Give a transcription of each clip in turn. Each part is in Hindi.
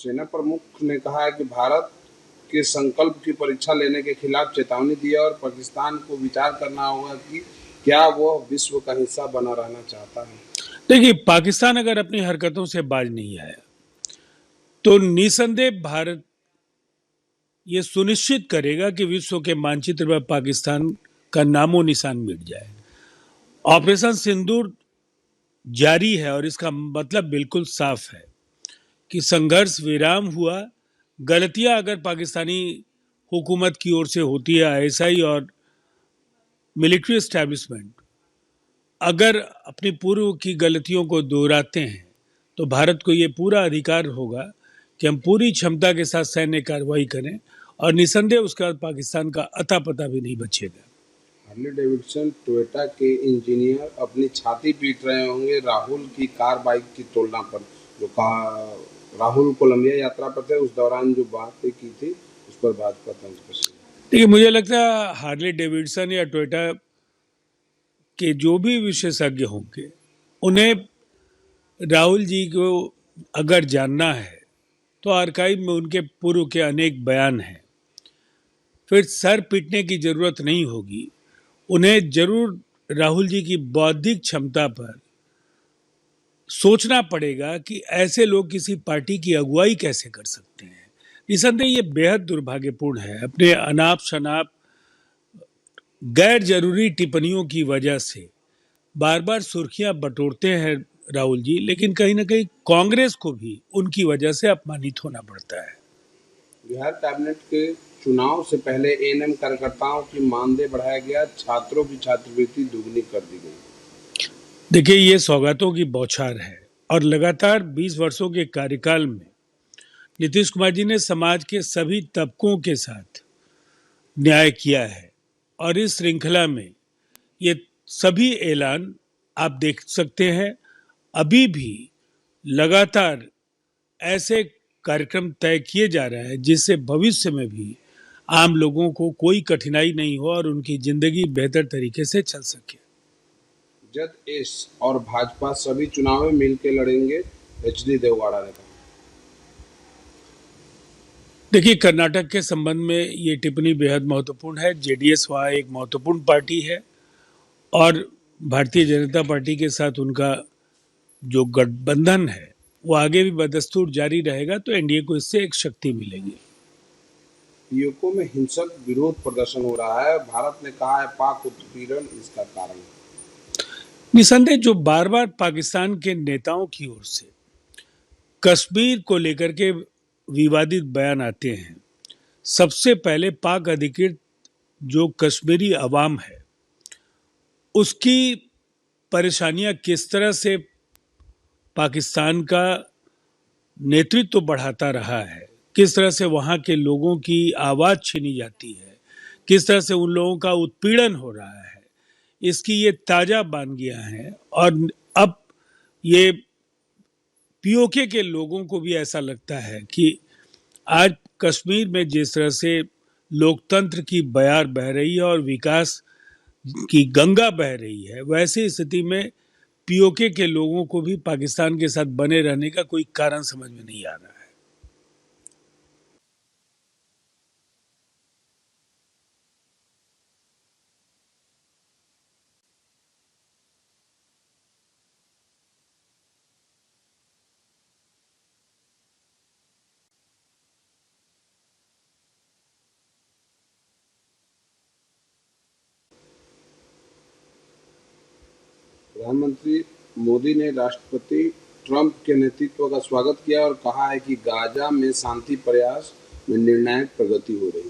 सेना प्रमुख ने कहा है कि भारत के संकल्प की परीक्षा लेने के खिलाफ चेतावनी दी है और पाकिस्तान को विचार करना होगा कि क्या वह विश्व का हिस्सा बना रहना चाहता है। देखिए, पाकिस्तान अगर अपनी हरकतों से बाज नहीं आया तो निसंदेह भारत ये सुनिश्चित करेगा कि विश्व के मानचित्र पर पाकिस्तान का नामो निशान मिट जाए। ऑपरेशन सिंदूर जारी है और इसका मतलब बिल्कुल साफ है कि संघर्ष विराम हुआ। गलतियां अगर पाकिस्तानी हुकूमत की ओर से होती है, आईएसआई और मिलिट्री एस्टैब्लिशमेंट अगर अपनी पूर्व की गलतियों को दोहराते हैं तो भारत को ये पूरा अधिकार होगा कि हम पूरी क्षमता के साथ सैन्य कार्रवाई करें और निसंदेह उसके बाद पाकिस्तान का अता पता भी नहीं बचेगा। हार्ले डेविडसन टोयोटा के इंजीनियर अपनी छाती पीट रहे होंगे राहुल की कार बाइक की तुलना पर। जो राहुल कोलंबिया यात्रा पर थे, उस दौरान जो बातें की थी उस पर भाजपा तंज कसी। देखिए, मुझे लगता है हार्ले डेविडसन या टोयोटा के जो भी विशेषज्ञ होंगे उन्हें राहुल जी को अगर जानना है तो आर्काइव में उनके पूर्व के अनेक बयान हैं, फिर सर पीटने की जरूरत नहीं होगी। उन्हें जरूर राहुल जी की बौद्धिक क्षमता पर सोचना पड़ेगा कि ऐसे लोग किसी पार्टी की अगुवाई कैसे कर सकते हैं। निसंदेह ये बेहद दुर्भाग्यपूर्ण है। अपने अनाप शनाप गैर जरूरी टिप्पणियों की वजह से बार बार सुर्खियां बटोरते हैं राहुल जी, लेकिन कहीं ना कहीं कांग्रेस को भी उनकी वजह से अपमानित होना पड़ता है। बिहार कैबिनेट के चुनाव से पहले एएनएम कार्यकर्ताओं की मानदेय बढ़ाया गया, छात्रों की छात्रवृत्ति दुगनी कर दी गई। देखिए, ये सौगातों की बौछार है और लगातार 20 वर्षों के कार्यकाल में नीतीश कुमार जी ने समाज के सभी तबकों के साथ न्याय किया है और इस श्रृंखला में ये सभी ऐलान आप देख सकते हैं। अभी भी लगातार ऐसे कार्यक्रम तय किए जा रहे हैं जिससे भविष्य में भी आम लोगों को कोई कठिनाई नहीं हो और उनकी जिंदगी बेहतर तरीके से चल सके। जद एस और भाजपा सभी चुनाव में मिलकर लड़ेंगे, एचडी देवगौड़ा ने कहा। देखिए, कर्नाटक के संबंध में ये टिप्पणी बेहद महत्वपूर्ण है। जेडीएस वहाँ एक महत्वपूर्ण पार्टी है और भारतीय जनता पार्टी के साथ उनका जो गठबंधन है वो आगे भी बदस्तूर जारी रहेगा, तो एनडीए को इससे एक शक्ति मिलेगी। पीओके में हिंसक विरोध प्रदर्शन हो रहा है, भारत ने कहा है पाक उत्पीड़न इसका कारण। निसंदेह जो बार बार पाकिस्तान के नेताओं की ओर से कश्मीर को लेकर के विवादित बयान आते हैं, सबसे पहले पाक अधिकृत जो कश्मीरी अवाम है उसकी परेशानियां किस तरह से पाकिस्तान का नेतृत्व बढ़ाता रहा है, किस तरह से वहां के लोगों की आवाज छीनी जाती है, किस तरह से उन लोगों का उत्पीड़न हो रहा है, इसकी ये ताजा बानगियां हैं। और अब ये पीओके के लोगों को भी ऐसा लगता है कि आज कश्मीर में जिस तरह से लोकतंत्र की बयार बह रही है और विकास की गंगा बह रही है, वैसी स्थिति में पीओके के लोगों को भी पाकिस्तान के साथ बने रहने का कोई कारण समझ में नहीं आ रहा है। प्रधानमंत्री मोदी ने राष्ट्रपति ट्रंप के नेतृत्व का स्वागत किया और कहा है कि गाजा में शांति प्रयास में निर्णायक प्रगति हो रही है।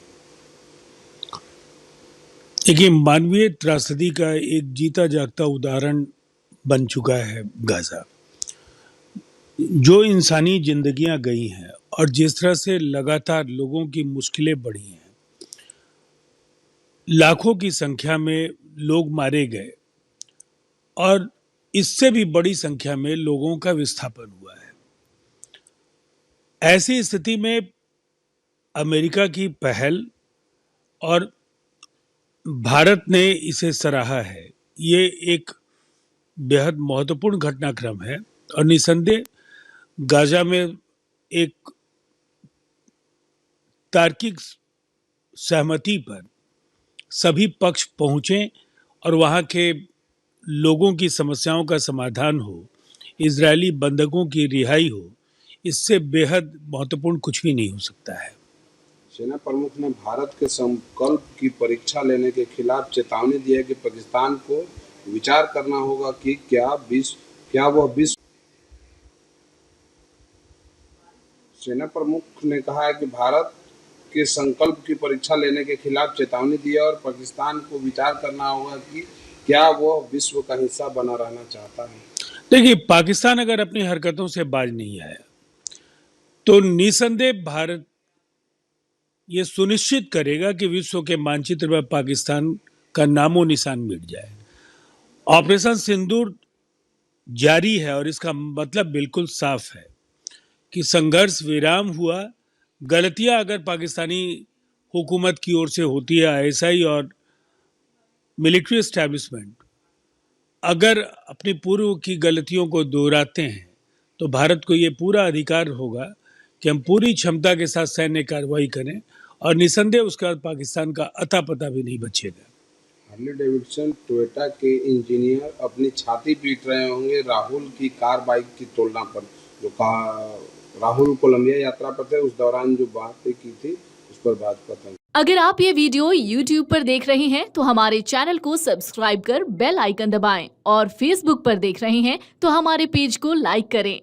देखिए, मानवीय त्रासदी का एक जीता जागता उदाहरण बन चुका है गाजा। जो इंसानी जिंदगियां गई हैं और जिस तरह से लगातार लोगों की मुश्किलें बढ़ी हैं, लाखों की संख्या में लोग मारे गए और इससे भी बड़ी संख्या में लोगों का विस्थापन हुआ है। ऐसी स्थिति में अमेरिका की पहल और भारत ने इसे सराहा है। ये एक बेहद महत्वपूर्ण घटनाक्रम है और निसंदेह गाजा में एक तार्किक सहमति पर सभी पक्ष पहुंचे और वहां के लोगों की समस्याओं का समाधान हो, इजरायली बंधकों की रिहाई हो, इससे बेहद महत्वपूर्ण कुछ भी नहीं हो सकता है। सेना प्रमुख ने भारत के संकल्प की परीक्षा लेने के खिलाफ चेतावनी दी है कि पाकिस्तान को विचार करना होगा कि क्या वह विश्व। सेना प्रमुख ने कहा है कि भारत के संकल्प की परीक्षा लेने के खिलाफ चेतावनी दी है और पाकिस्तान को विचार करना होगा कि क्या वह विश्व का हिस्सा बना रहना चाहता है। देखिए, पाकिस्तान अगर अपनी हरकतों से बाज नहीं आया तो निसंदेह भारत ये सुनिश्चित करेगा कि विश्व के मानचित्र पर पाकिस्तान का नामो निशान मिट जाए। ऑपरेशन सिंदूर जारी है और इसका मतलब बिल्कुल साफ है कि संघर्ष विराम हुआ। गलतियां अगर पाकिस्तानी हुकूमत की ओर से होती है, आईएसआई और मिलिट्री एस्टैब्लिशमेंट अगर अपनी पूर्व की गलतियों को दोहराते हैं तो भारत को ये पूरा अधिकार होगा कि हम पूरी क्षमता के साथ सैन्य कार्रवाई करें और निसंदेह उसके बाद पाकिस्तान का अता पता भी नहीं बचेगा। हार्ले डेविडसन टोयोटा के इंजीनियर अपनी छाती पीट रहे होंगे राहुल की कार बाइक की तुलना पर। राहुल कोलंबिया यात्रा पर थे, उस दौरान जो बातें की थी उस पर बात करते हैं। अगर आप ये वीडियो YouTube पर देख रहे हैं तो हमारे चैनल को सब्सक्राइब कर बेल आइकन दबाएं और Facebook पर देख रहे हैं तो हमारे पेज को लाइक करें।